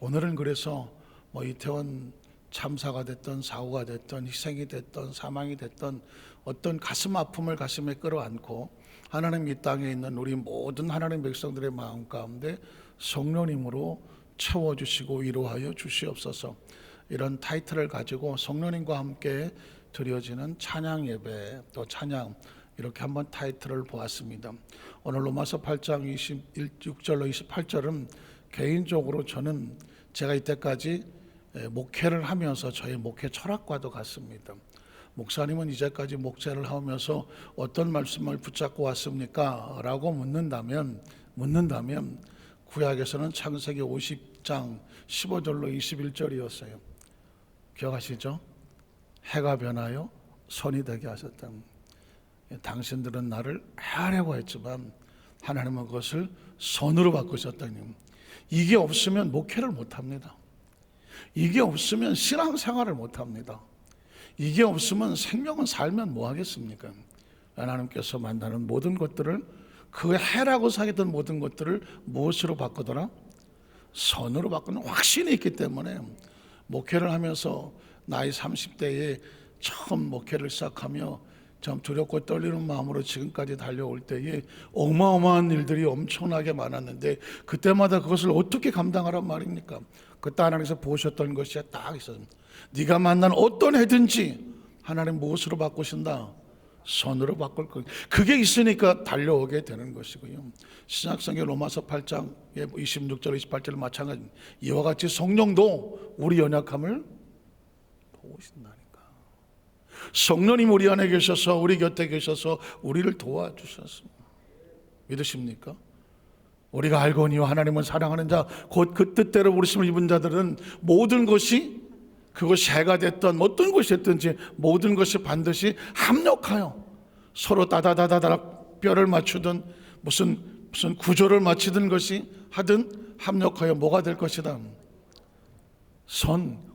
오늘은 그래서 이태원 참사가 됐던 사고가 됐던 희생이 됐던 사망이 됐던 어떤 가슴 아픔을 가슴에 끌어안고 하나님 이 땅에 있는 우리 모든 하나님 백성들의 마음 가운데 성령님으로 채워주시고 위로하여 주시옵소서. 이런 타이틀을 가지고 성령님과 함께 드려지는 찬양 예배, 또 찬양, 이렇게 한번 타이틀을 보았습니다. 오늘 로마서 8장 26절로 28절은 개인적으로 저는 제가 이때까지 목회를 하면서 저의 목회 철학과도 같습니다. 목사님은 이제까지 목회를 하면서 어떤 말씀을 붙잡고 왔습니까? 라고 묻는다면 구약에서는 창세기 50장 15절로 21절이었어요. 기억하시죠? 해가 변하여 선이 되게 하셨다. 당신들은 나를 해하려고 했지만 하나님은 그것을 선으로 바꾸셨다니. 이게 없으면 목회를 못합니다. 이게 없으면 신앙생활을 못합니다. 이게 없으면 생명은 살면 뭐하겠습니까? 하나님께서 만나는 모든 것들을, 그 해라고 사귀던 모든 것들을 무엇으로 바꾸더라? 선으로 바꾸는 확신이 있기 때문에 목회를 하면서 나이 30대에 처음 목회를 시작하며 참 두렵고 떨리는 마음으로 지금까지 달려올 때에 어마어마한 일들이 엄청나게 많았는데 그때마다 그것을 어떻게 감당하란 말입니까? 그때 하나님께서 보셨던 것이 딱 있었습니다. 네가 만난 어떤 해든지 하나님 무엇으로 바꾸신다? 선으로 바꿀 것. 그게 있으니까 달려오게 되는 것이고요. 신약성경 로마서 8장 26절 28절 마찬가지입니다. 이와 같이 성령도 우리 연약함을 도우신다니까. 성령님 우리 안에 계셔서 우리 곁에 계셔서 우리를 도와주셨습니다. 믿으십니까? 우리가 알거니와 하나님은 사랑하는 자 곧 그 뜻대로 부르심을 입은 자들은 모든 것이, 그것이 해가 됐던 어떤 것이 됐든지 모든 것이 반드시 합력하여 서로 따다다다다 뼈를 맞추든 무슨 구조를 맞추든 것이 하든 합력하여 뭐가 될 것이다?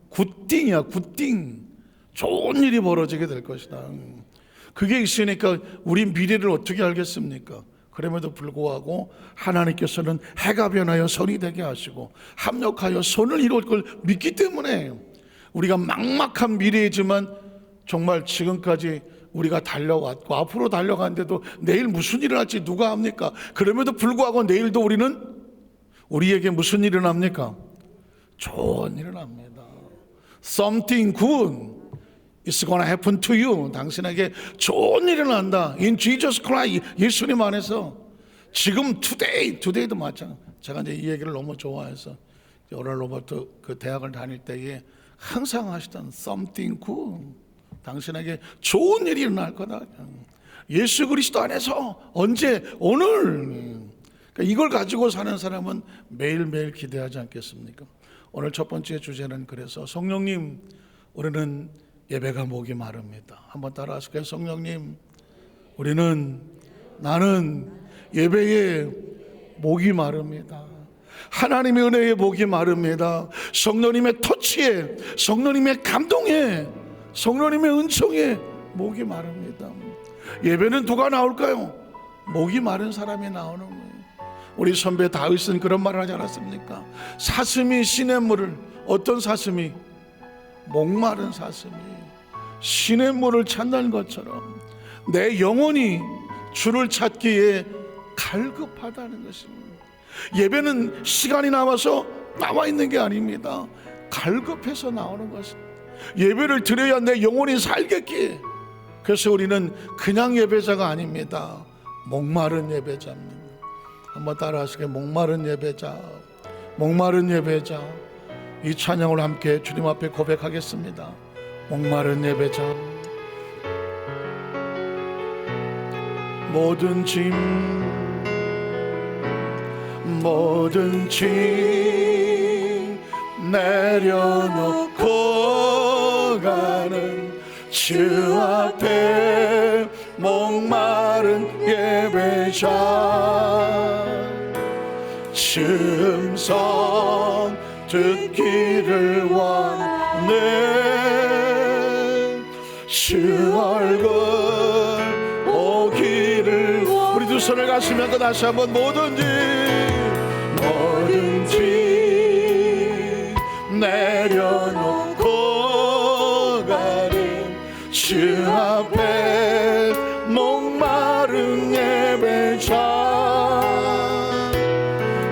굿띵이야, 굿띵. 좋은 일이 벌어지게 될 것이다. 그게 있으니까 우리 미래를 어떻게 알겠습니까? 그럼에도 불구하고 하나님께서는 해가 변하여 선이 되게 하시고 합력하여 선을 이룰 걸 믿기 때문에 우리가 막막한 미래이지만 정말 지금까지 우리가 달려왔고 앞으로 달려가는데도 내일 무슨 일을 할지 누가 압니까? 그럼에도 불구하고 내일도 우리에게 무슨 일을 합니까? 좋은 일을 합니다. Something good is gonna happen to you. 당신에게 좋은 일을 한다. In Jesus Christ. 예수님 안에서. 지금 today도 마찬가지. 제가 이제 이 얘기를 너무 좋아해서 오랄 로버트 그 대학을 다닐 때에 항상 하시던 something good. 당신에게 좋은 일이 일어날 거다. 예수 그리스도 안에서 언제? 오늘. 그러니까 이걸 가지고 사는 사람은 매일매일 기대하지 않겠습니까? 오늘 첫 번째 주제는 그래서 성령님, 우리는 예배가 목이 마릅니다. 한번 따라하실까요? 성령님, 나는 예배에 목이 마릅니다. 하나님의 은혜에 목이 마릅니다. 성령님의 터치에, 성령님의 감동에, 성령님의 은총에 목이 마릅니다. 예배는 누가 나올까요? 목이 마른 사람이 나오는 거예요. 우리 선배 다윗은 그런 말을 하지 않았습니까? 사슴이 시냇물을, 어떤 사슴이? 목마른 사슴이 시냇물을 찾는 것처럼 내 영혼이 주를 찾기에 갈급하다는 것입니다. 예배는 시간이 남아서 나와 있는 게 아닙니다. 갈급해서 나오는 것입니다. 예배를 드려야 내 영혼이 살겠기에. 그래서 우리는 그냥 예배자가 아닙니다. 목마른 예배자입니다. 한번 따라하시게. 목마른 예배자, 목마른 예배자. 이 찬양을 함께 주님 앞에 고백하겠습니다. 목마른 예배자. 모든 짐 내려놓고 가는 주 앞에 목마른 예배자. 음성 듣기를 원해. 주 얼굴 보기를. 우리 두 손을 가시면서 다시 한번 뭐든지 내려놓고 가는 주 앞에 목마른 예배자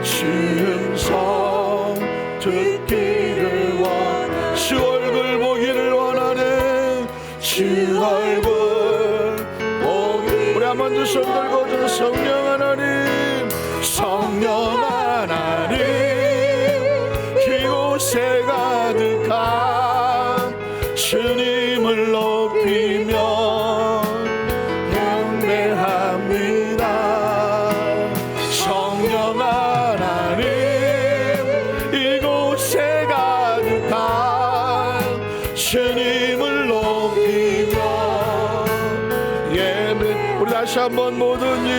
주 음성 듣기를 원하는 주 얼굴 보기를 원하는 주 얼굴 보기 우리 한번 두 손 들고 주 성령 하나님 성령 하나님 이곳에 가득한 주님을 높이며 경배합니다. 성령 하나님 이곳에 가득한 주님을 높이며 예배 우리 다시 한번 뭐든지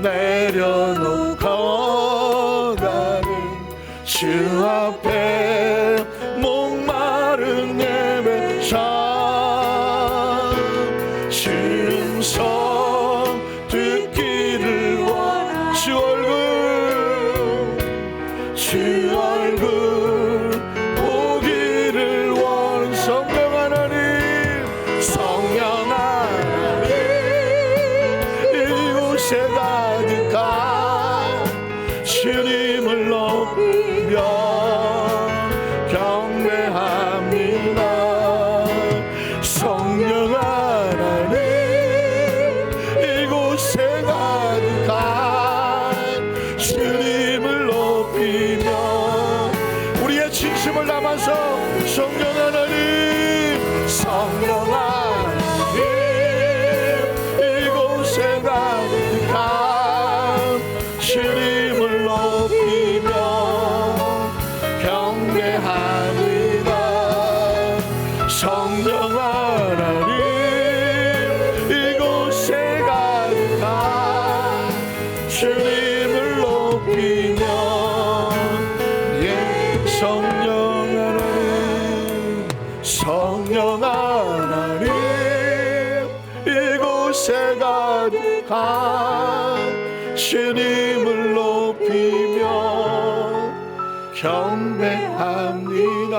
내려놓고 가는 주 앞에 목마른 예배자 주 음성 듣기를 원하는 주 얼굴 보기를 원하는 성령 하나님 성령 하나님 이곳에 가득한 주님을 높이며 경배합니다. 성령 하나님 이곳에 가득한 주님을 높이며 우리의 진심을 담아서 성령 하나님 성령 하나님 이곳에 가득한 주님을 높이며 경배합니다. 성령 하나님 이곳에 가득한 주님을 높이며 성령 하나님 성령 하나님 이곳에 가득한 주님을 높이며 경배합니다.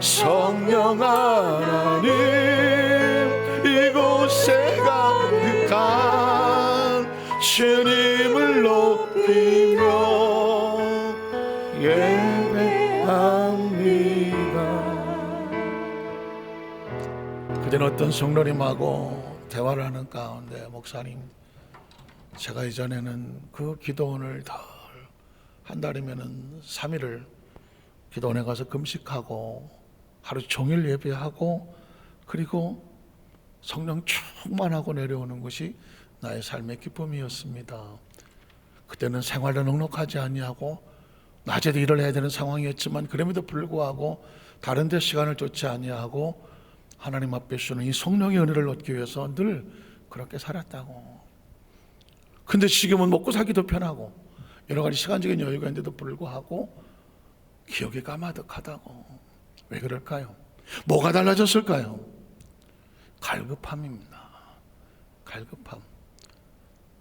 성령 하나님 이곳에 가득한 주님을 높이며 예배합니다. 그전 어떤 성도님하고 대화를 하는 가운데 목사님 제가 이전에는 그 기도원을 한 달이면은 3일을 기도원에 가서 금식하고 하루 종일 예배하고 그리고 성령 충만하고 내려오는 것이 나의 삶의 기쁨이었습니다. 그때는 생활도 넉넉하지 아니하고 낮에도 일을 해야 되는 상황이었지만 그럼에도 불구하고 다른 데 시간을 쫓지 아니하고 하나님 앞에 주는 이 성령의 은혜를 얻기 위해서 늘 그렇게 살았다고. 근데 지금은 먹고 살기도 편하고 여러 가지 시간적인 여유가 있는데도 불구하고 기억이 까마득하다고. 왜 그럴까요? 뭐가 달라졌을까요? 갈급함입니다. 갈급함.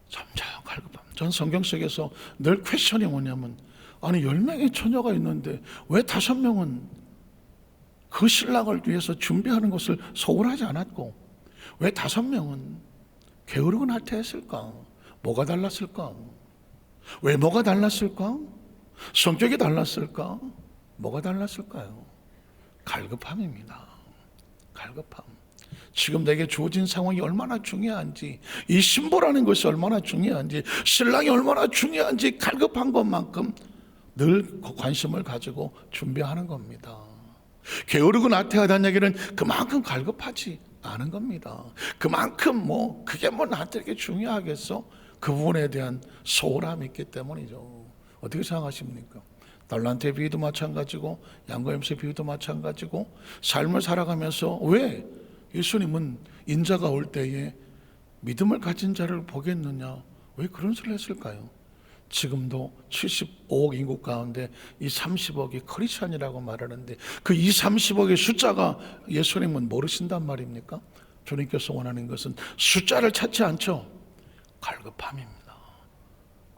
점점 갈급함. 전 성경 속에서 늘 퀘션이 뭐냐면 아니 10명의 처녀가 있는데 왜 5명은 그 신랑을 위해서 준비하는 것을 소홀하지 않았고 왜 5명은 게으르고 나태했을까? 뭐가 달랐을까? 왜 뭐가 달랐을까? 성격이 달랐을까? 뭐가 달랐을까요? 갈급함입니다. 갈급함. 지금 내게 주어진 상황이 얼마나 중요한지, 이 신부라는 것이 얼마나 중요한지, 신랑이 얼마나 중요한지 갈급한 것만큼 늘 관심을 가지고 준비하는 겁니다. 게으르고 나태하다는 얘기는 그만큼 갈급하지 않은 겁니다. 그만큼 그게 나한테 이렇게 중요하겠어? 그 부분에 대한 소홀함이 있기 때문이죠. 어떻게 생각하십니까? 달란트의 비유도 마찬가지고 양과 염소의 비유도 마찬가지고 삶을 살아가면서 왜 예수님은 인자가 올 때에 믿음을 가진 자를 보겠느냐? 왜 그런 소리를 했을까요? 지금도 75억 인구 가운데 이 30억이 크리스찬이라고 말하는데 그 이 30억의 숫자가 예수님은 모르신단 말입니까? 주님께서 원하는 것은 숫자를 찾지 않죠. 갈급함입니다.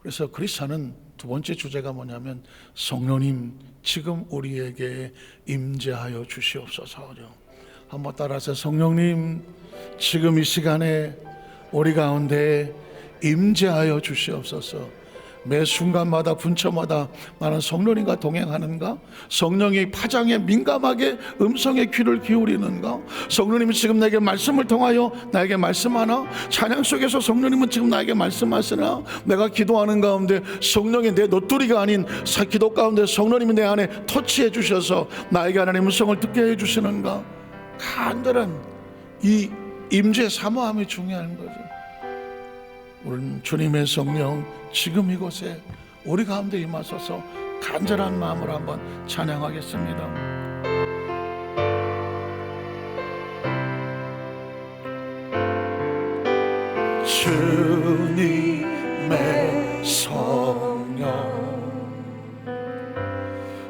그래서 크리스찬은 두 번째 주제가 뭐냐면 성령님 지금 우리에게 임재하여 주시옵소서죠. 한번 따라서 성령님 지금 이 시간에 우리 가운데 임재하여 주시옵소서. 매 순간마다 분초마다 나는 성령님과 동행하는가? 성령의 파장에 민감하게 음성의 귀를 기울이는가? 성령님이 지금 나에게 말씀을 통하여 나에게 말씀하나? 찬양 속에서 성령님은 지금 나에게 말씀하시나? 내가 기도하는 가운데 성령이 내 노뚜리가 아닌 기도 가운데 성령님이 내 안에 터치해 주셔서 나에게 하나님의 음성을 듣게 해 주시는가? 간절한 이 임재 사모함이 중요한 거죠. 우리는 주님의 성령 지금 이곳에 우리 가운데 임하소서 간절한 마음으로 한번 찬양하겠습니다. 주님의 성령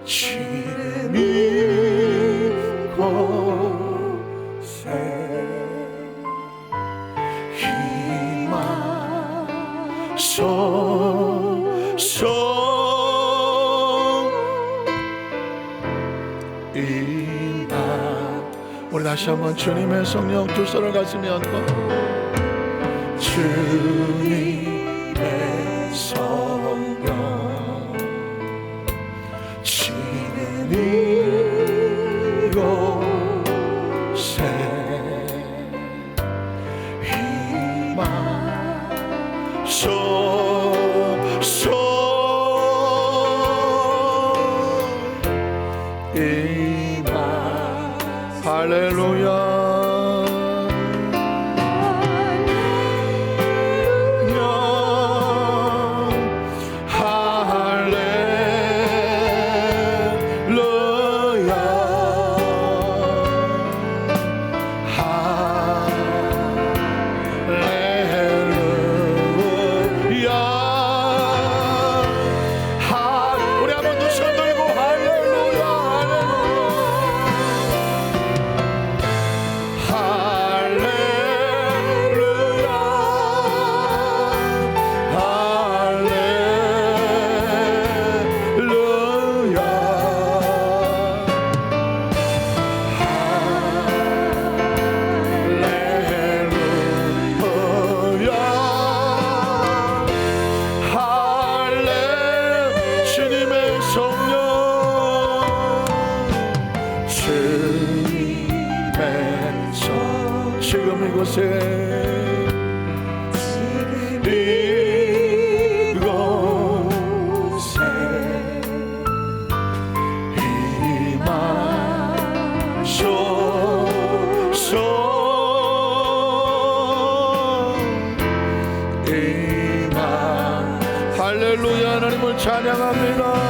지금 이곳에 우리 다시 한번 주님의 성령 두 손을 가슴에 얹고 주님의 성령 지금 이곳에 할렐루야 지금 이곳에 할렐루야 하나님을 찬양합니다.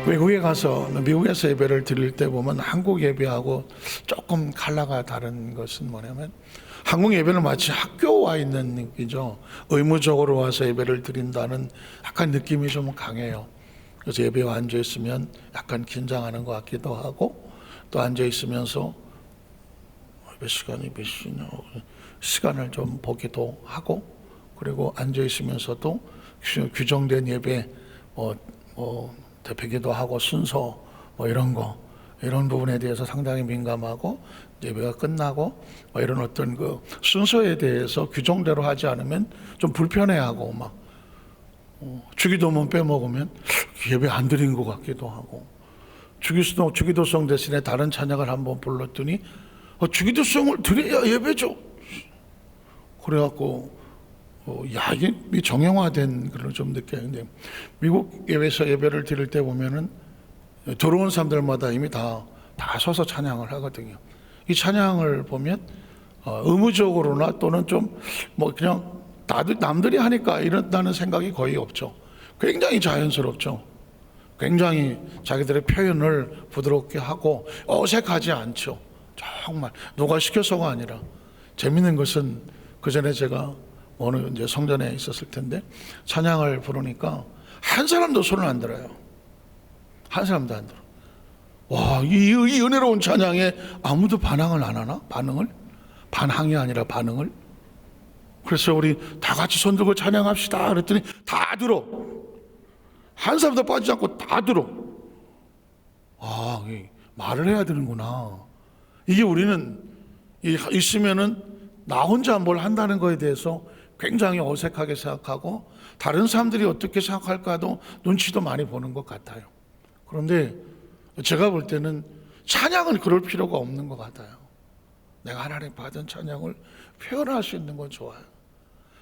외국에 가서 미국에서 예배를 드릴 때 보면 한국 예배하고 조금 컬러가 다른 것은 뭐냐면 한국 예배는 마치 학교 와 있는 느낌이죠. 의무적으로 와서 예배를 드린다는 약간 느낌이 좀 강해요. 그래서 예배에 앉아 있으면 약간 긴장하는 것 같기도 하고 또 앉아 있으면서 몇 시간이 몇 시냐 시간을 좀 보기도 하고 그리고 앉아 있으면서도 규정된 예배 대표기도 하고 순서 이런 부분에 대해서 상당히 민감하고 예배가 끝나고 이런 어떤 그 순서에 대해서 규정대로 하지 않으면 좀 불편해하고 주기도문 빼먹으면 예배 안 드린 것 같기도 하고, 주기도송 대신에 다른 찬양을 한번 불렀더니 주기도송을 드려야 예배죠. 그래갖고 이게 정형화된 그런 좀 느꼈는데, 미국 예배에서 예배를 드릴 때 보면은 들어온 사람들마다 이미 다 서서 찬양을 하거든요. 이 찬양을 보면 의무적으로나 또는 좀 그냥 남들이 하니까 이런다는 생각이 거의 없죠. 굉장히 자연스럽죠. 굉장히 자기들의 표현을 부드럽게 하고 어색하지 않죠. 정말 누가 시켜서가 아니라. 재밌는 것은 그 전에 제가 어느 이제 성전에 있었을 텐데 찬양을 부르니까 한 사람도 손을 안 들어요. 한 사람도 안 들어. 와, 이 은혜로운 찬양에 아무도 반항을 안 하나? 반항이 아니라 반응을. 그래서 우리 다 같이 손 들고 찬양합시다 그랬더니 다 들어. 한 사람도 빠지지 않고 다 들어. 말을 해야 되는구나. 이게 우리는 있으면은 나 혼자 뭘 한다는 거에 대해서 굉장히 어색하게 생각하고 다른 사람들이 어떻게 생각할까도 눈치도 많이 보는 것 같아요. 그런데 제가 볼 때는 찬양은 그럴 필요가 없는 것 같아요. 내가 하나님 받은 찬양을 표현할 수 있는 건 좋아요.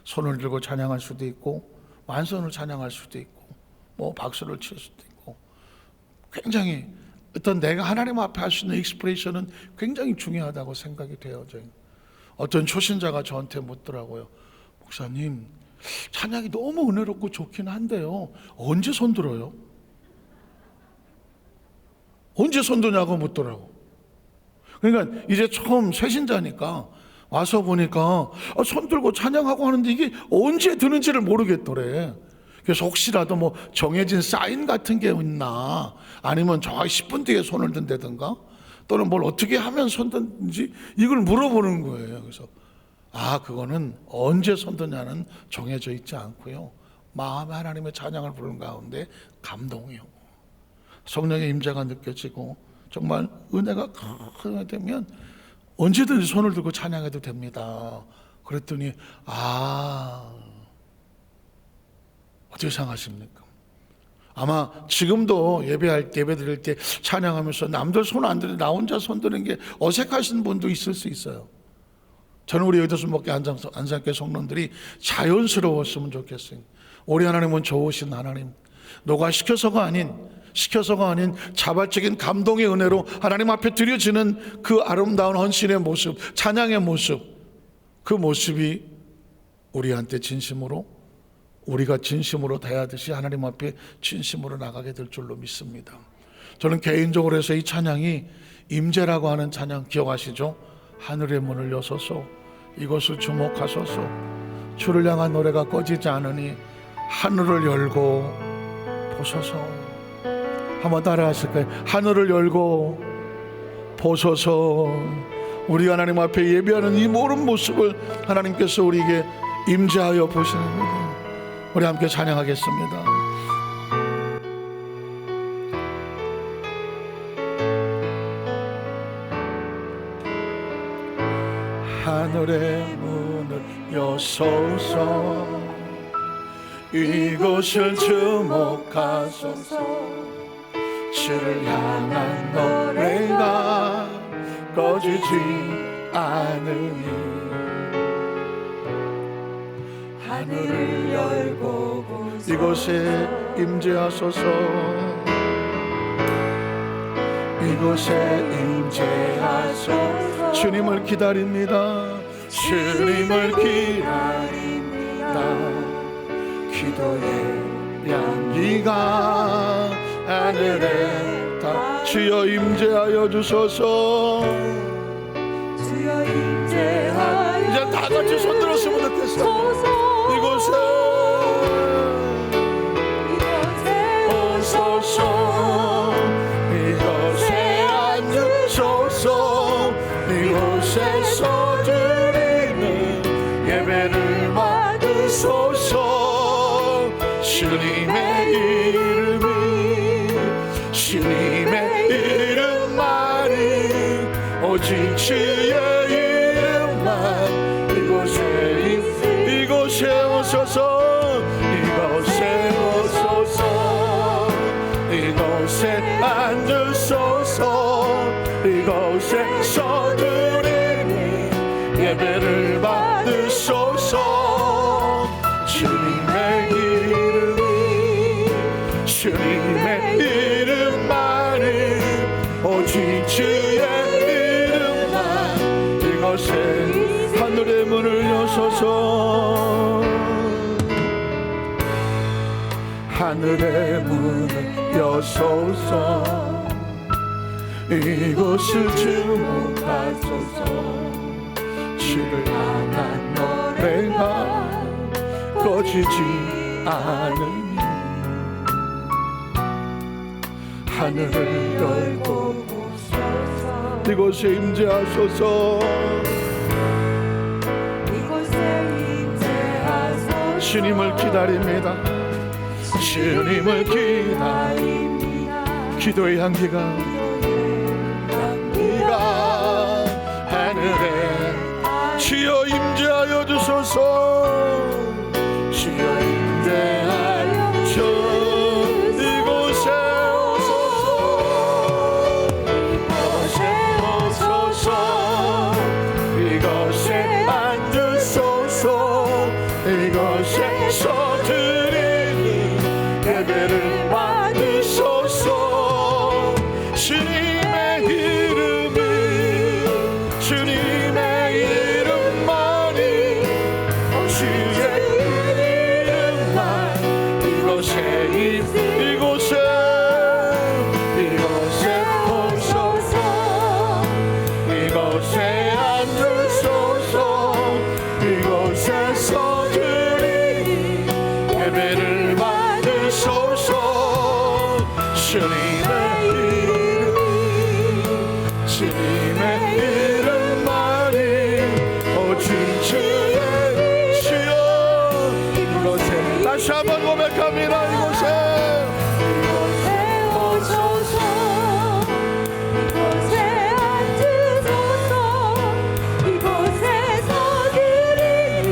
손을 들고 찬양할 수도 있고 만선을 찬양할 수도 있고 박수를 칠 수도 있고, 굉장히 어떤 내가 하나님 앞에 할 수 있는 익스프레이션은 굉장히 중요하다고 생각이 돼요. 어떤 초신자가 저한테 묻더라고요. 목사님, 찬양이 너무 은혜롭고 좋긴 한데요, 언제 손 들어요? 언제 손 드냐고 묻더라고. 그러니까 이제 처음 새신자니까 와서 보니까 손 들고 찬양하고 하는데 이게 언제 드는지를 모르겠더래. 그래서 혹시라도 정해진 사인 같은 게 있나, 아니면 정확히 10분 뒤에 손을 든다든가, 또는 뭘 어떻게 하면 손 드는지 이걸 물어보는 거예요. 그래서 그거는 언제 손 드냐는 정해져 있지 않고요, 마음에 하나님의 찬양을 부르는 가운데 감동이 오고 성령의 임재가 느껴지고 정말 은혜가 크게 되면 언제든지 손을 들고 찬양해도 됩니다. 그랬더니 어떻게 생각하십니까? 아마 지금도 예배 드릴 때 찬양하면서 남들 손 안 드는데 나 혼자 손 드는 게 어색하신 분도 있을 수 있어요. 저는 우리 여의도순복교 안산교회 성도들이 자연스러웠으면 좋겠어요. 우리 하나님은 좋으신 하나님, 너가 시켜서가 아닌 자발적인 감동의 은혜로 하나님 앞에 드려지는 그 아름다운 헌신의 모습, 찬양의 모습, 그 모습이 우리한테 우리가 진심으로 대하듯이 하나님 앞에 진심으로 나가게 될 줄로 믿습니다. 저는 개인적으로 해서 이 찬양이 임재라고 하는 찬양 기억하시죠? 하늘의 문을 여소서, 이곳을 주목하소서, 주를 향한 노래가 꺼지지 않으니 하늘을 열고 보소서. 한번 따라 하실까요? 하늘을 열고 보소서. 우리 하나님 앞에 예배하는 이 모든 모습을 하나님께서 우리에게 임재하여 보시는 거예요. 우리 함께 찬양하겠습니다. 하늘의 문을 여소서, 이곳을 주목하소서, 주를 향한 노래가 꺼지지 않으니 하늘을 열고 보소서. 이곳에 임재하소서, 이곳에 임재하소서. 주님을 기다립니다. 주님을 기다립니다. 기도의 향기가 하늘에 다 주여 임재하여 주소서. 주여 임재하여. 이제 다 같이 손 들었으면 좋겠어요. 이곳에 오소서, 이곳에 앉으소서, 이곳에서 드리는 예배를 받으소서. 주님의 이름만이 오직 주의 이름만. 이곳에 오소서, 이곳에 이곳에 앉으소서. 이곳에서 드리니 예배를 받으소서. 주님의 이름이 주님의 이름만이 오직 주의 이름만 이곳에 하늘의 문을 여소서. 하늘의 문을 여소서. 이곳을 주목하소서. 주를 향한 노래가 꺼지지 않으니 하늘을 열고 이곳에 임재하소서. 주님을 기다립니다. 주님을 기다립니다. 기도의 향기가 하늘에 주여 임재하여 주소서. 주여 임재하여 주 이곳에 오소서. 이곳에 오소서. 이곳에 앉으소서. 이곳에서 드리니 예배를 받으소서. 주님의 이름이 주님의 이름만이 주의 이름만 이곳에 오소서. 이곳에 앉으소서. 이곳에서 드리니 예배를 받으소서. 주님의 주님의 이름만이 오직 주의 주여. 이곳에 다시 한번 고백합니다. 이곳에 오소서. 이곳에 앉으소서. 이곳에서 드리니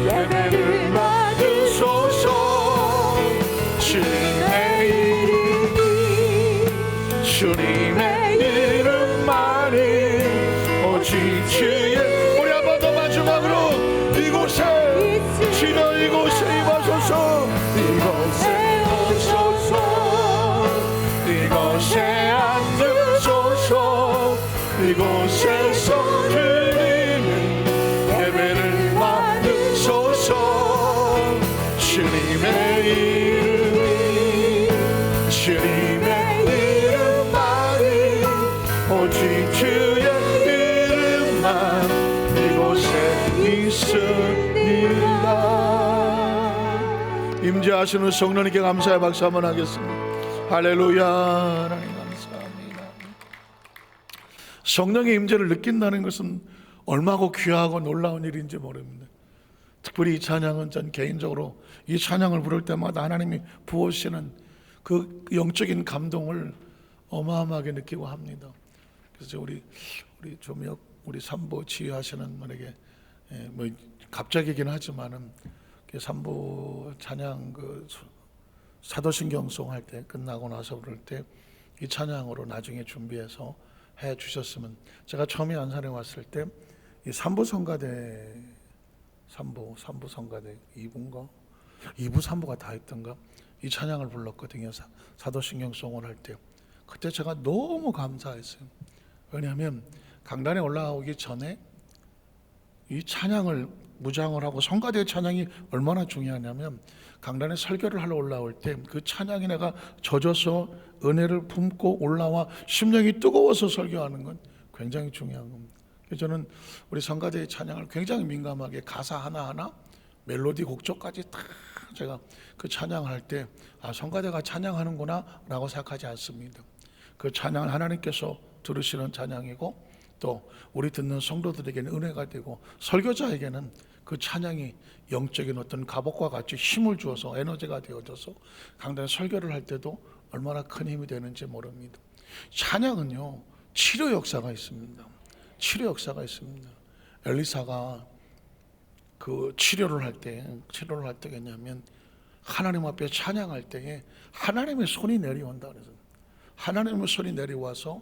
예배를 받으소서. 주님의 이름이 주님의 이름만이 오직 주의. 우리 한 번 더 마지막으로 이곳에 주여 이곳에 임하소서. 이곳에 오소서. 이곳에 앉으소서. 이곳에서 드리는 예배를 받으소서. 주님의 이름이 주님의 이름만이 오직 주의 이름만 이곳에 있으리라. 임재하시는 성령님께 감사의 박수 한번 하겠습니다. 할렐루야. 하나님 감사합니다. 성령의 임재를 느낀다는 것은 얼마고 귀하고 놀라운 일인지 모릅니다. 특별히 이 찬양은 전 개인적으로 이 찬양을 부를 때마다 하나님이 부어주시는 그 영적인 감동을 어마어마하게 느끼고 합니다. 그래서 우리 조미혁 우리 삼보 지휘하시는 분에게 뭐 갑자기긴 하지만은 삼보 찬양 그 사도신경송 할 때 끝나고 나서 부를 때 이 찬양으로 나중에 준비해서 해 주셨으면. 제가 처음에 안산에 왔을 때 이 삼보 성가대 삼보 성가대 2부인가 2부 3부가 다 있던가 이 찬양을 불렀거든요. 사도신경송을 할 때 그때 제가 너무 감사했어요. 왜냐하면 강단에 올라오기 전에 이 찬양을 무장을 하고 성가대 찬양이 얼마나 중요하냐면 강단에 설교를 하러 올라올 때 그 찬양이 내가 젖어서 은혜를 품고 올라와 심령이 뜨거워서 설교하는 건 굉장히 중요한 겁니다. 그래서 저는 우리 성가대의 찬양을 굉장히 민감하게 가사 하나하나 멜로디 곡조까지 다 제가 그 찬양을 할 때 성가대가 찬양하는구나 라고 생각하지 않습니다. 그 찬양을 하나님께서 들으시는 찬양이고 또 우리 듣는 성도들에게는 은혜가 되고 설교자에게는 그 찬양이 영적인 어떤 갑옷과 같이 힘을 주어서 에너지가 되어져서 강단에 설교를 할 때도 얼마나 큰 힘이 되는지 모릅니다. 찬양은요 치료 역사가 있습니다. 치료 역사가 있습니다. 엘리사가 그 치료를 할 때겠냐면 하나님 앞에 찬양할 때에 하나님의 손이 내려온다 그래서 하나님의 손이 내려와서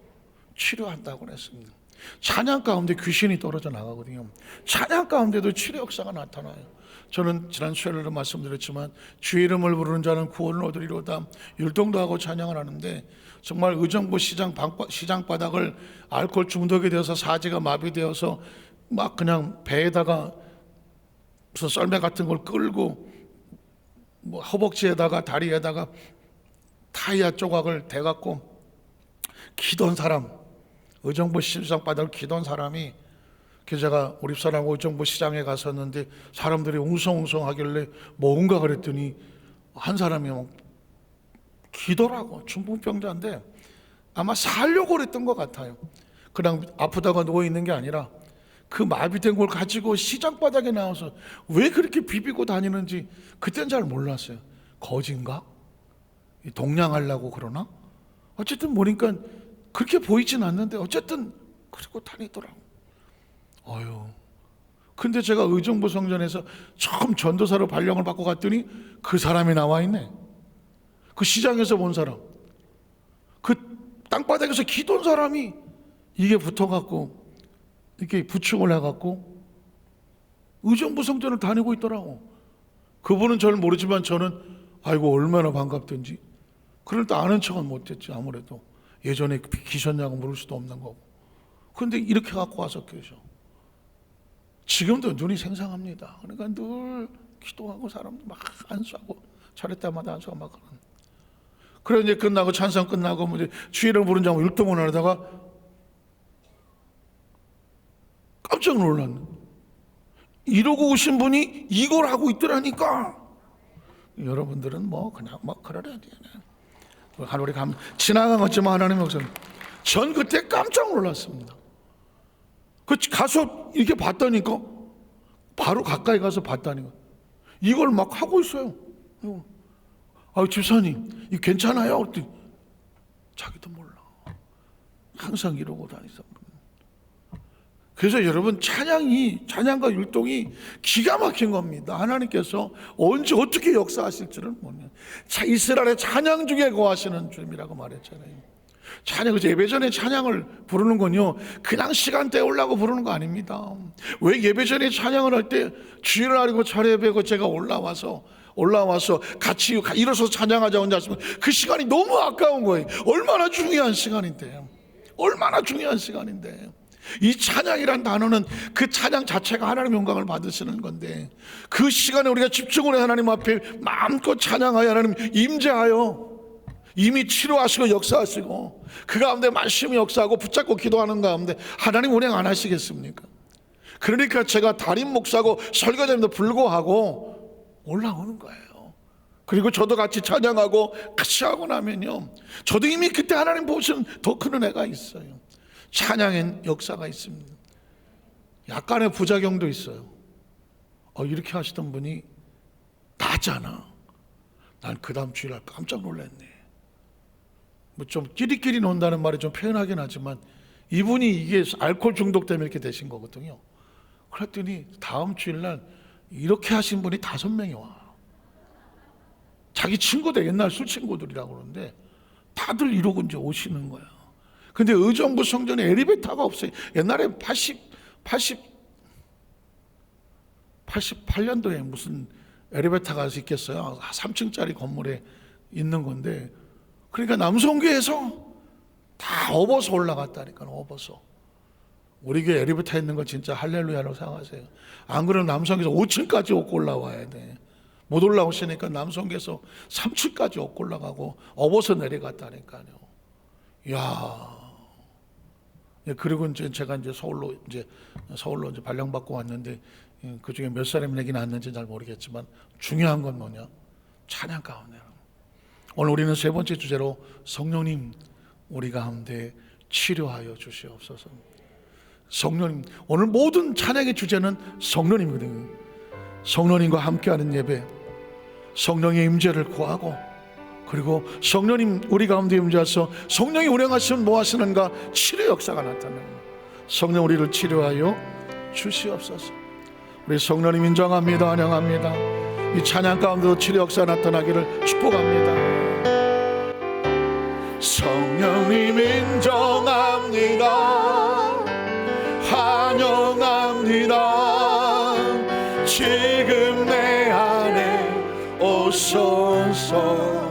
치료한다고 했습니다. 찬양 가운데 귀신이 떨어져 나가거든요. 찬양 가운데도 치료 역사가 나타나요. 저는 지난 수요일에도 말씀드렸지만 주의 이름을 부르는 자는 구원을 얻으리로다 율동도 하고 찬양을 하는데, 정말 의정부 시장 바닥을 알코올 중독이 되어서 사지가 마비되어서 막 그냥 배에다가 무슨 썰매 같은 걸 끌고 뭐 허벅지에다가 다리에다가 타이어 조각을 대갖고 기도한 사람, 의정부 시장 바닥을 기도한 사람이, 제가 우리 사람하고 의정부 시장에 갔었는데 사람들이 웅성웅성하길래 뭔가 그랬더니 한 사람이 기도라고, 중풍병자인데 아마 살려고 그랬던 것 같아요. 그냥 아프다가 누워있는 게 아니라 그 마비된 걸 가지고 시장 바닥에 나와서 왜 그렇게 비비고 다니는지 그땐 잘 몰랐어요. 거진가? 동냥하려고 그러나? 어쨌든 보니까 그렇게 보이진 않는데 어쨌든 그리고 다니더라고. 근데 제가 의정부 성전에서 처음 전도사로 발령을 받고 갔더니 그 사람이 나와 있네. 그 시장에서 본 사람, 그 땅바닥에서 기도한 사람이 이게 붙어갖고 이렇게 부축을 해갖고 의정부 성전을 다니고 있더라고. 그분은 저를 모르지만 저는 아이고 얼마나 반갑든지. 그럴 때 아는 척은 못했지. 아무래도 예전에 계셨냐고 물을 수도 없는 거고. 그런데 이렇게 갖고 와서 계셔. 지금도 눈이 생생합니다. 그러니까 늘 기도하고 사람들 막 안수하고 차례 때마다 안수하고 막 그런. 그래 이제 끝나고 찬송 끝나고 뭐 이제 주의 이름 부른 자고 율동을 하다가 깜짝 놀랐네. 이러고 오신 분이 이걸 하고 있더라니까. 여러분들은 뭐 그냥 뭐 그러려니 하루에 가면 지나간 것지만 하나님 역사는 전 그때 깜짝 놀랐습니다. 그 가서 이렇게 봤다니까, 바로 가까이 가서 봤다니까 이걸 막 하고 있어요. 집사님 이거 괜찮아요? 그랬더니 자기도 몰라. 항상 이러고 다니서. 그래서 여러분 찬양과 율동이 기가 막힌 겁니다. 하나님께서 언제 어떻게 역사하실지를 모르는, 이스라엘의 찬양 중에 거하시는 주님이라고 말했잖아요. 찬양, 예배전에 찬양을 부르는 건요 그냥 시간대에 오려고 부르는 거 아닙니다. 왜 예배전에 찬양을 할 때 주일을 알고 차례 배고 제가 올라와서 같이 일어서 찬양하자고 하시면 그 시간이 너무 아까운 거예요. 얼마나 중요한 시간인데요. 얼마나 중요한 시간인데. 이 찬양이란 단어는 그 찬양 자체가 하나님의 영광을 받으시는 건데, 그 시간에 우리가 집중을 해 하나님 앞에 마음껏 찬양하여 하나님 임재하여 이미 치료하시고 역사하시고 그 가운데 말씀이 역사하고 붙잡고 기도하는 가운데 하나님 운행 안 하시겠습니까? 그러니까 제가 담임 목사고 설교자님도 불구하고 올라오는 거예요. 그리고 저도 같이 찬양하고 같이 하고 나면요 저도 이미 그때 하나님 보시는 더 큰 은혜가 있어요. 찬양엔 역사가 있습니다. 약간의 부작용도 있어요. 이렇게 하시던 분이 나잖아. 난 그 다음 주일날 깜짝 놀랐네. 뭐 좀 끼리끼리 논다는 말이 좀 표현하긴 하지만 이분이 이게 알코올 중독 때문에 이렇게 되신 거거든요. 그랬더니 다음 주일날 이렇게 하신 분이 5명이 와. 자기 친구들, 옛날 술 친구들이라고 그러는데 다들 이러고 이제 오시는 거야. 근데 의정부 성전에 엘리베이터가 없어요. 옛날에 88년도에 무슨 엘리베이터가 있겠어요. 3층짜리 건물에 있는 건데, 그러니까 남성교에서 다 업어서 올라갔다니까. 업어서. 우리 교회 엘리베이터 있는 거 진짜 할렐루야라고 생각하세요. 안 그러면 남성교에서 5층까지 업고 올라와야 돼. 못 올라오시니까 남성교에서 3층까지 업고 올라가고 업어서 내려갔다니까요. 이야. 그리고 이제 제가 이제 서울로 발령받고 왔는데, 그 중에 몇 사람이 내게 낳았는지 잘 모르겠지만 중요한 건 뭐냐? 찬양 가운데. 오늘 우리는 3번째 주제로 성령님 우리 가운데 치료하여 주시옵소서. 성령님, 오늘 모든 찬양의 주제는 성령님이거든요. 성령님과 함께하는 예배, 성령의 임재를 구하고, 그리고 성령님 우리 가운데 임재하셔서 성령이 운행하시면 뭐 하시는가? 치료 역사가 나타납니다. 성령 우리를 치료하여 주시옵소서. 우리 성령님 인정합니다. 환영합니다. 이 찬양 가운데도 치료 역사가 나타나기를 축복합니다. 성령님 인정합니다. 환영합니다. 지금 내 안에 오소서.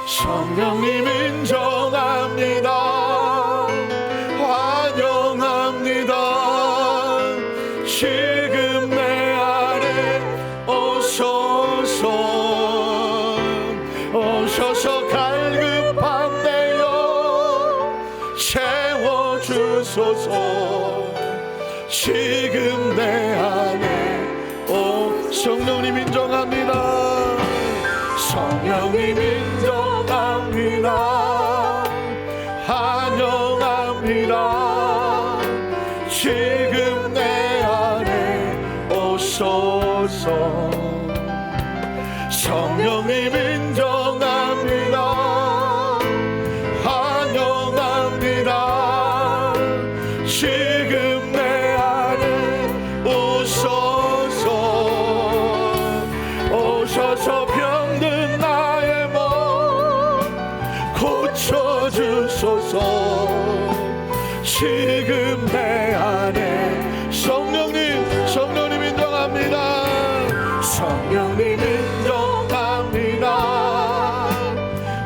성령님 인정합니다. 환영합니다. 지금 내 안에 오소서. 오셔서 갈급한 내 영 채워주소서. 지금 내 안에 성령님 인정합니다. 성령님 인정합니다. 환영합니다. 지금 내 안에 오소서. 성령님 인정합니다. 환영합니다. 지금 내 안에 오소서. 오셔서 병든 나의 몸 고쳐주소서. 지금 내 안에 성령님 인정합니다. 성령님 인정합니다.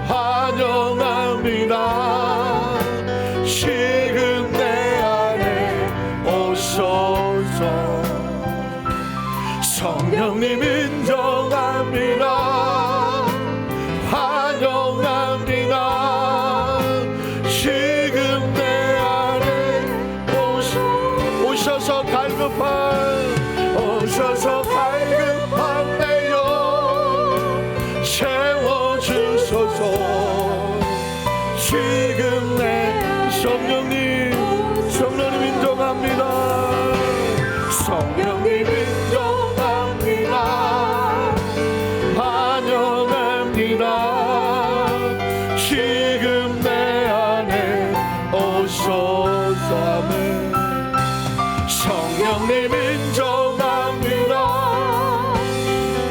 환영합니다. 지금 내 안에 오소서. 성령님 인정합니다. 환영합니다. 지금 내 안에 오셔서 갈급한 내 영 채워주소서. 지금 내 성령님 인정합니다. 성령님 인정합니다. 환영합니다. 지금 내 안에 오소서. 성령님 인정합니다.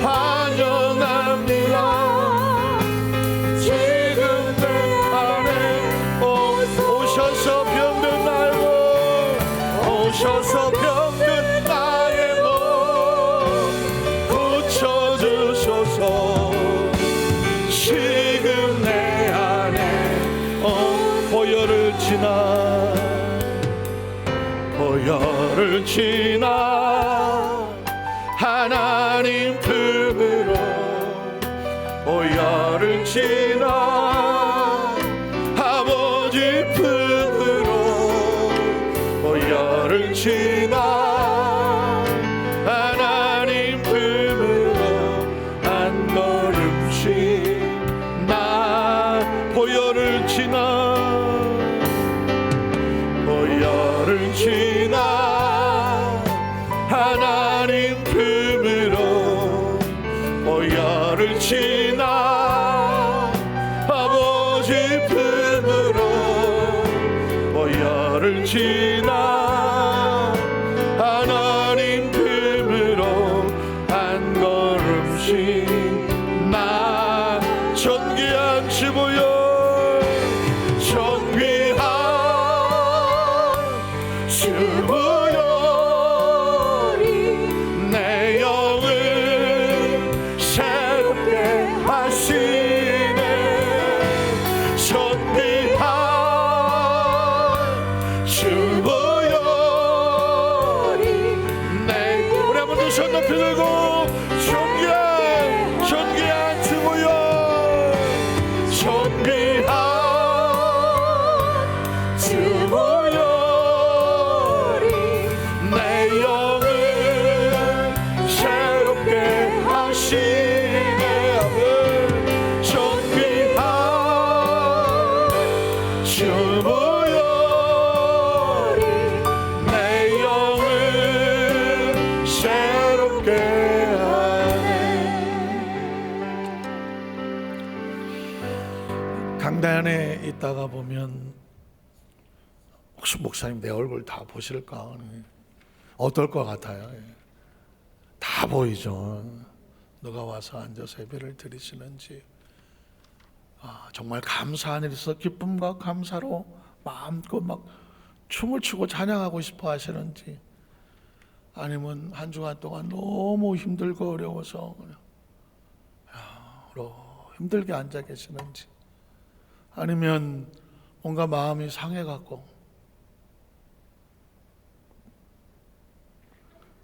환영합니다. 지금 내 안에 오셔서 병든 나의 몸 오셔서 병든 나의 몸 고쳐주소서. 지금 내 안에 보혈을 지나 하나님 품으로 보혈을 지나 아버지 품으로 보혈을 지나 하나님 품으로 한 걸음씩 나 보혈을 지나 하나님 품으로 보혈을 지나 아버지 품으로 보혈을 지나 하나님 품으로 한 걸음씩 나 존귀한 주보혈 내 영을 새롭게 하시네. 존귀한 주보혈이 우리 한번 더 손 높이 들고 존귀한 주보혈 존귀한 주보혈 강단에 있다가 보면 혹시 목사님 내 얼굴 다 보실까? 어떨 것 같아요? 다 보이죠. 누가 와서 앉아서 예배를 드리시는지 정말 감사한 일이 있어 기쁨과 감사로 마음껏 막 춤을 추고 찬양하고 싶어 하시는지, 아니면 한 주간 동안 너무 힘들고 어려워서 그냥 힘들게 앉아 계시는지, 아니면 뭔가 마음이 상해갖고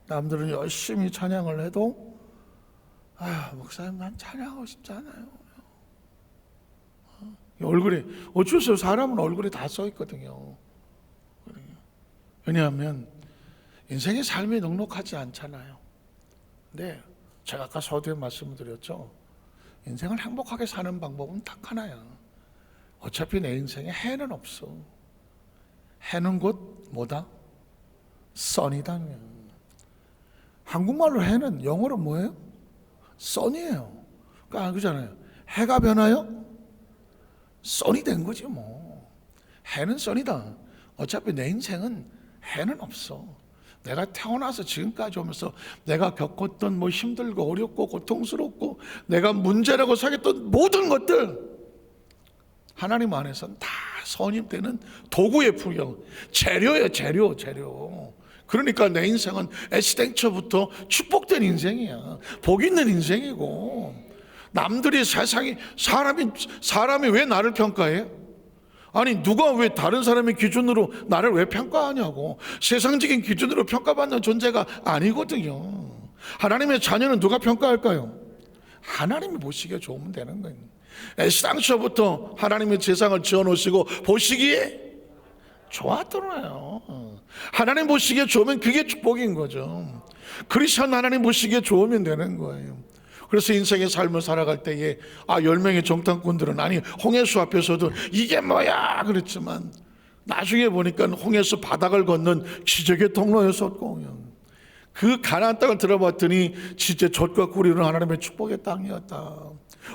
남들은 열심히 찬양을 해도 목사님 난 찬양하고 싶지 않아요. 얼굴에 어쩔 수 없어요. 사람은 얼굴에 다 써 있거든요. 왜냐하면 인생의 삶이 넉넉하지 않잖아요. 근데 제가 아까 서두에 말씀드렸죠. 인생을 행복하게 사는 방법은 딱 하나야. 어차피 내 인생에 해는 없어. 해는 곧 뭐다? 선이다. 한국말로 해는 영어로 뭐예요? 선이에요. 그러니까 그잖아요. 해가 변하여 선이 된 거지 뭐. 해는 선이다. 어차피 내 인생은 해는 없어. 내가 태어나서 지금까지 오면서 내가 겪었던 뭐 힘들고 어렵고 고통스럽고 내가 문제라고 생각했던 모든 것들, 하나님 안에서는 다 선이 되는 도구의 풍경, 재료예요. 재료. 그러니까 내 인생은 애시당초부터 축복된 인생이야. 복 있는 인생이고, 남들이 세상이 사람이 왜 나를 평가해? 아니 누가 왜 다른 사람의 기준으로 나를 왜 평가하냐고. 세상적인 기준으로 평가받는 존재가 아니거든요. 하나님의 자녀는 누가 평가할까요? 하나님이 보시기에 좋으면 되는 거예요. 애시당초부터 하나님의 세상을 지어놓으시고 보시기에 좋았더라요. 하나님 보시기에 좋으면 그게 축복인 거죠. 크리스천 하나님 보시기에 좋으면 되는 거예요. 그래서 인생의 삶을 살아갈 때에 10명의 정탐꾼들은 아니 홍해수 앞에서도 이게 뭐야 그랬지만, 나중에 보니까 홍해수 바닥을 걷는 기적의 통로였었고, 그 가나안 땅을 들어봤더니 진짜 젖과 꿀이는 하나님의 축복의 땅이었다.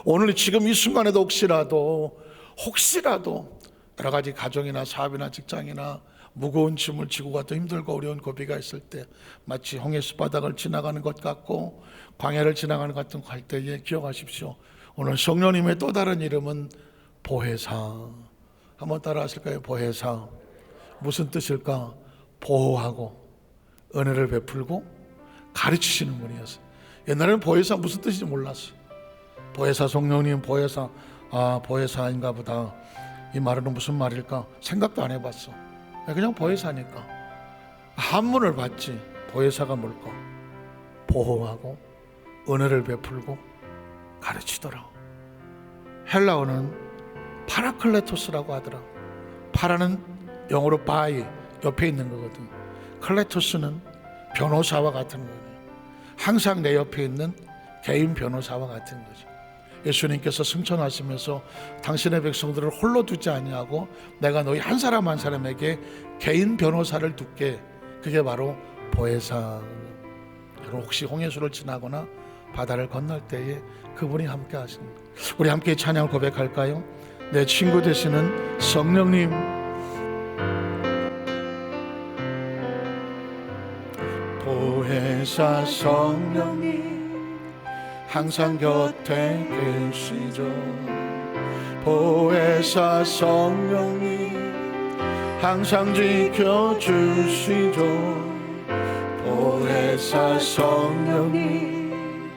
오늘 지금 이 순간에도 혹시라도 여러 가지 가정이나 사업이나 직장이나 무거운 짐을 지고 가도 힘들고 어려운 고비가 있을 때, 마치 홍해수 바닥을 지나가는 것 같고 광야를 지나가는 것 같은 갈 때에 기억하십시오. 오늘 성령님의 또 다른 이름은 보혜사. 한번 따라 하실까요? 보혜사. 무슨 뜻일까? 보호하고 은혜를 베풀고 가르치시는 분이었어요. 옛날에는 보혜사 무슨 뜻인지 몰랐어요. 보혜사 성령님, 보혜사, 보혜사인가 보다. 이 말은 무슨 말일까? 생각도 안 해봤어. 그냥 보혜사니까. 한문을 봤지. 보혜사가 뭘까? 보호하고 은혜를 베풀고 가르치더라. 헬라어는 파라클레토스라고 하더라. 파라는 영어로 바이, 옆에 있는 거거든. 클레토스는 변호사와 같은 거예요. 항상 내 옆에 있는 개인 변호사와 같은 거죠. 예수님께서 승천하시면서 당신의 백성들을 홀로 두지 아니하고 내가 너희 한 사람 한 사람에게 개인 변호사를 두게. 그게 바로 보혜사. 여러분 혹시 홍해수를 지나거나 바다를 건널 때에 그분이 함께 하십니다. 우리 함께 찬양을 고백할까요? 내 친구 되시는 성령님, 보혜사 성령님 항상 곁에 계시죠. 보혜사 성령님 항상 지켜주시죠. 보혜사 성령님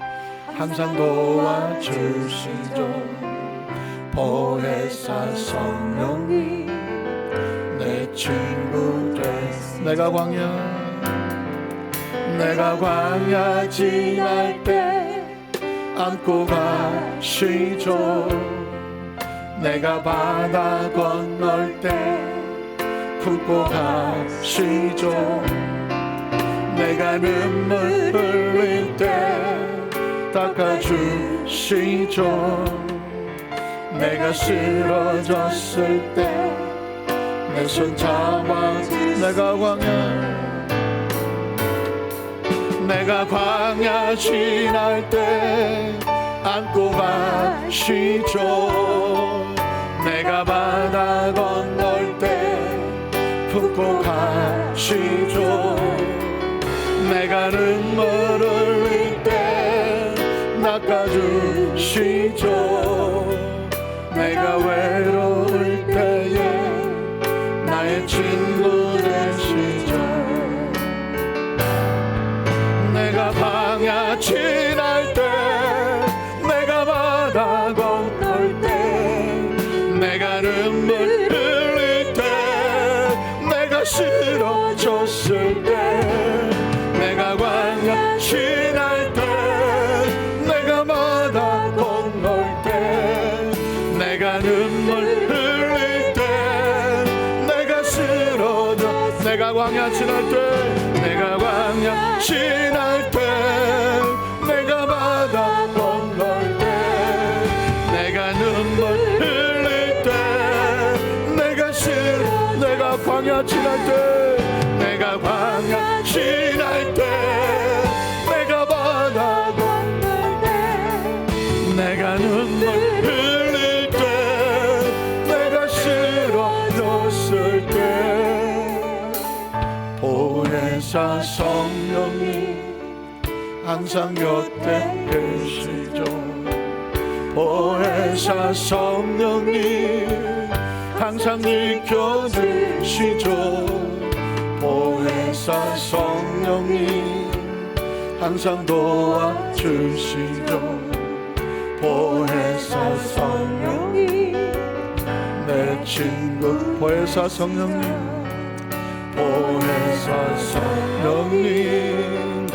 항상 도와주시죠. 보혜사 성령님 내 친구 되시죠. 내가 광야 지날 때 안고 가시죠. 내가 바다 건널 때 품고 가시죠. 내가 눈물 흘릴 때 닦아주시죠. 내가 쓰러졌을 때 내 손 잡아. 내가 광야 지날 때 안고 가시죠. 내가 바다 건널 때 품고 가시죠. 내가 눈물 흘릴 때 닦아주시죠. 내가 줬을 때 내가 광야 지날 때 내가 바다 건널 때 내가 눈물 흘릴 때 내가 쓰러져 내가 광야 지날 때 내가 광야 지날 때 내가 바다 건널 때 내가 눈물 흘릴 때 내가 쓰러져 내가 광야 지날 때 내가 광야 지날 때 내가 바다 건널 때 내가 눈물 흘릴 때 내가 쓰러졌을 때 보혜사 성령님 항상 곁에 계시죠. 보혜사 성령님 항상 지켜주시죠. 보혜사 성령님 항상 도와주시죠. 보혜사 성령님 내 친구 보혜사 성령님 보혜사 성령님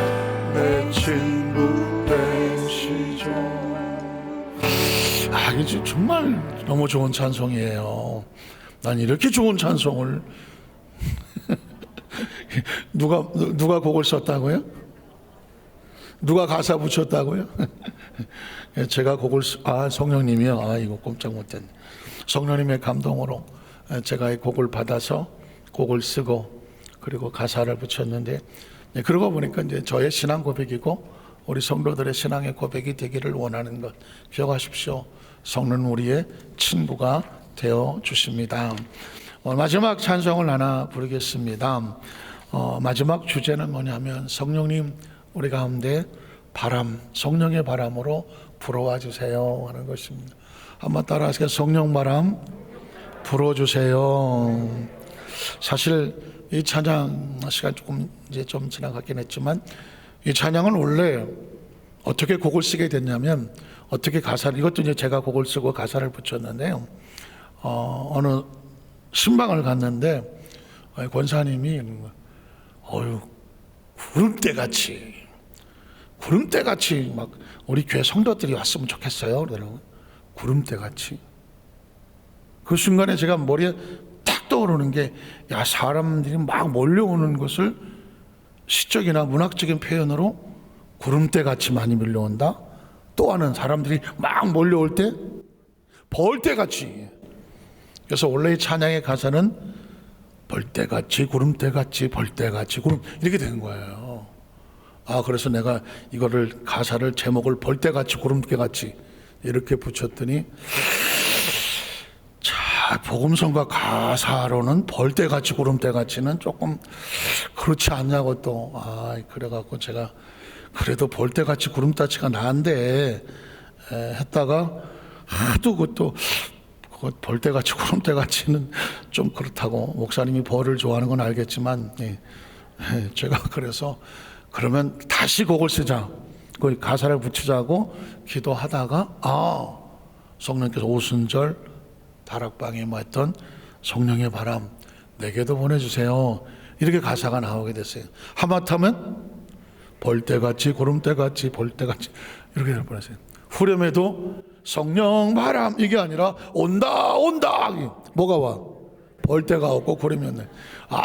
내 친구 되시죠. 아, 이게 정말 너무 좋은 찬송이에요. 난 이렇게 좋은 찬송을 누가 곡을 썼다고요? 누가 가사 붙였다고요? 제가 곡을 성령님이요. 이거 꼼짝 못했네. 성령님의 감동으로 제가 이 곡을 받아서 곡을 쓰고 그리고 가사를 붙였는데 그러고 보니까 이제 저의 신앙 고백이고 우리 성도들의 신앙의 고백이 되기를 원하는 것 기억하십시오. 성령은 우리의 친구가 되어 주십니다. 마지막 찬송을 하나 부르겠습니다. 마지막 주제는 뭐냐면 성령님 우리 가운데 바람, 성령의 바람으로 불어와 주세요 하는 것입니다. 한번 따라하세요. 성령 바람 불어주세요. 사실 이 찬양 시간 조금 이제 좀 지나갔긴 했지만 이 찬양은 원래 어떻게 곡을 쓰게 됐냐면 어떻게 가사를 이것도 이제 제가 곡을 쓰고 가사를 붙였는데요. 어느 신방을 갔는데 권사님이 구름대같이 막 우리 교회 성도들이 왔으면 좋겠어요. 그러더라고요. 구름대같이. 그 순간에 제가 머리에 탁 떠오르는 게 사람들이 막 몰려오는 것을 시적이나 문학적인 표현으로 구름대같이 많이 밀려온다. 또 하는 사람들이 막 몰려올 때 벌떼같이. 그래서 원래 이 찬양의 가사는 벌떼같이 구름대같이 벌떼같이 구름 이렇게 되는 거예요. 그래서 내가 이거를 가사를 제목을 벌떼같이 구름대같이 이렇게 붙였더니 복음성과 가사로는 벌떼같이 구름대같이는 조금 그렇지 않냐고 또 그래갖고 제가 그래도 벌떼같이 구름대같이가 나은데 했다가 하도 그것도 벌떼같이 구름대같이는 좀 그렇다고 목사님이 벌을 좋아하는 건 알겠지만 제가 그래서 그러면 다시 곡을 쓰자 그 가사를 붙이자고 기도하다가 성령께서 오순절 다락방에 했던 성령의 바람 내게도 보내주세요 이렇게 가사가 나오게 됐어요. 하마터면 벌떼같이 구름대같이 벌떼같이 이렇게 보냈어요. 후렴에도 성령 바람 이게 아니라 온다 뭐가 와? 벌떼가 없고 구름이었네.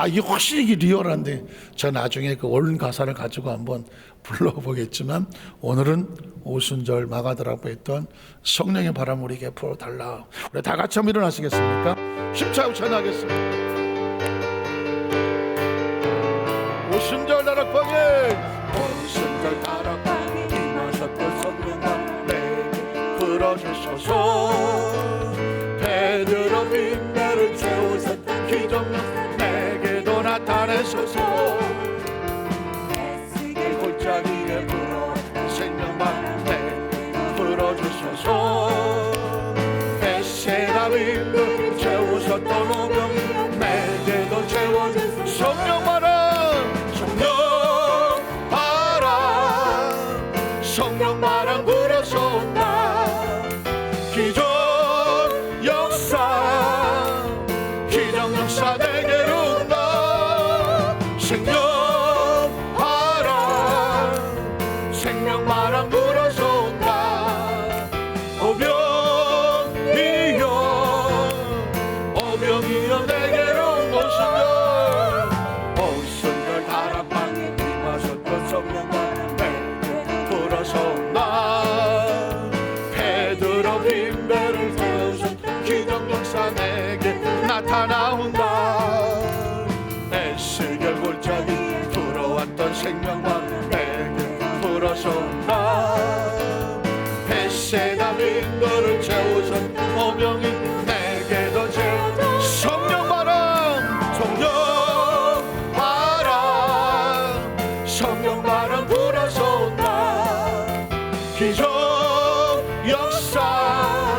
이게 훨씬 이게 리얼한데 제가 나중에 그 원 가사를 가지고 한번 불러보겠지만 오늘은 오순절 마가드라고 했던 성령의 바람 우리에게 불어달라. 우리 다 같이 한번 일어나시겠습니까? 힘차고 찬양하겠습니다. 오순절 다락방에 오순절 다락방에 임하셨던 성령아 내게 불어주소서. 베드로 빈대를 채우셨던 기적력 내게도 나타내소서. 내 골짜기에 불어 생명만 내게 불어주소서. 베세다 빈대를 채우셨던 오병이 내게도 채워주소서. 성령 바람 성령 바람 불어서 온다. 기적 역사 내게로 온다. 오병이 내게도 채워져 성령 바람 성령 바람 성령 바람 불어서 온다 기적 역사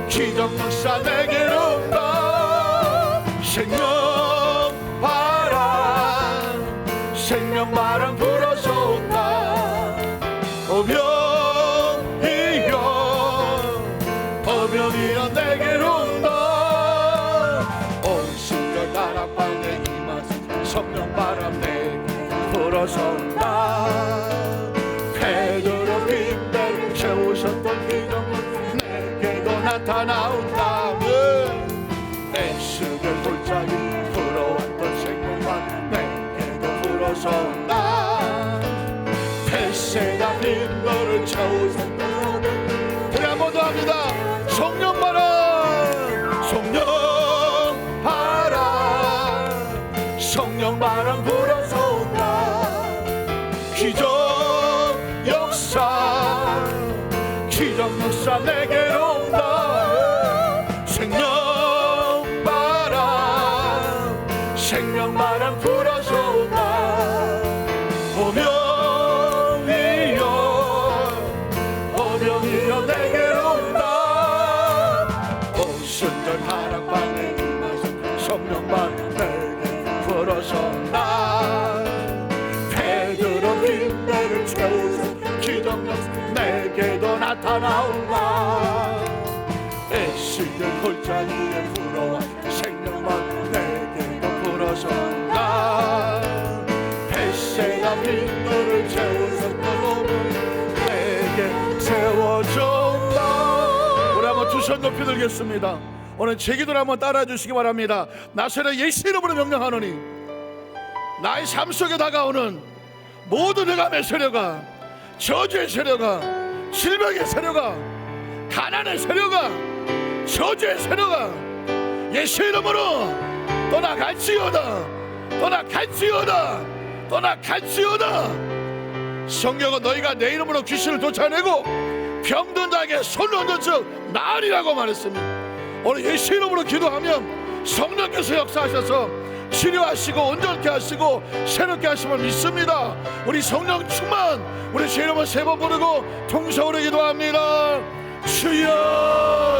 기적 역사 내게로 온다 생명 바람 생명 바람 불어서 온다 어병이여 내게로 온다 온 신절 다락방에 임하신 성령 바람 내게 불어서 온다 베드로 빈대를 채우셨던 기적은 내게도 나타나온다 애쓰게 골짜기 불어왔던 생명만 내게도 불어서 온다 뱃세다 빈거를 채우셨던 우리 한 번 더 합니다 성령 바람 성령 바람 성령 바람 불어서 온다 기적 역사 기적 역사 내게로 온다 생명 바람 생명 바람 불어서 온다 오병이여 내게로 온다 오순절 다락방에 임하신 성령만 내게 불어서 온다 베드로 빈대를 채우신 기적력 내게도 나타나온다 애쓰는 골짜기에 불어와 생명만 내게도 불어서 온다 뱃세가 빈도를 채우셨던 오병이 내게 채워준다 우리 한번 두 손 높이 들겠습니다 오늘 제 기도를 한번 따라해 주시기 바랍니다 나사렛 예수 이름으로 명령하노니 나의 삶 속에 다가오는 모든 흑암의 세력아 저주의 세력아 질병의 세력아 가난의 세력아 저주의 세력아 예수 이름으로 떠나갈지어다 떠나갈지어다 떠나갈지어다 성경은 너희가 내 이름으로 귀신을 쫓아내고 병든 자에게 손을 얹은 즉 나으리라고 말했습니다 오늘 예수 이름으로 기도하면 성령께서 역사하셔서 치료하시고 온전케 하시고 새롭게 하심을 믿습니다 우리 성령 충만 우리 제 이름을 세 번 부르고 통성으로 기도합니다 주여